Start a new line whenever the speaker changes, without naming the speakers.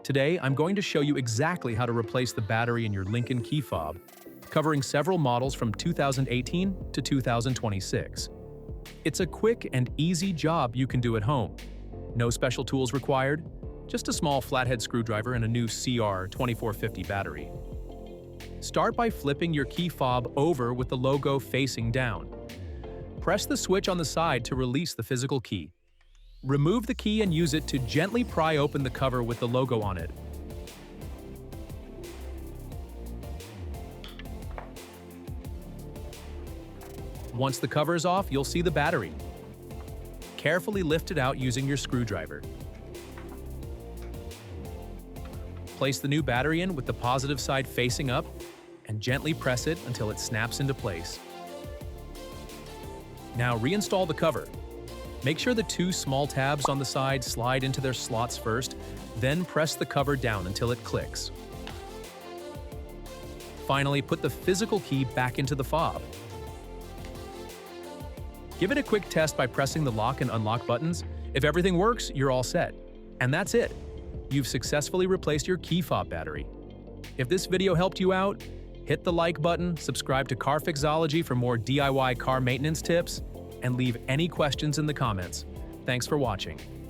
Today, I'm going to show you exactly how to replace the battery in your Lincoln key fob, covering several models from 2018 to 2026. It's a quick and easy job you can do at home. No special tools required, just a small flathead screwdriver and a new CR2450 battery. Start by flipping your key fob over with the logo facing down. Press the switch on the side to release the physical key. Remove the key and use it to gently pry open the cover with the logo on it. Once the cover is off, you'll see the battery. Carefully lift it out using your screwdriver. Place the new battery in with the positive side facing up and gently press it until it snaps into place. Now reinstall the cover. Make sure the two small tabs on the side slide into their slots first, then press the cover down until it clicks. Finally, put the physical key back into the fob. Give it a quick test by pressing the lock and unlock buttons. If everything works, you're all set. And that's it. You've successfully replaced your key fob battery. If this video helped you out, hit the like button, subscribe to Carfixology for more DIY car maintenance tips, and leave any questions in the comments. Thanks for watching.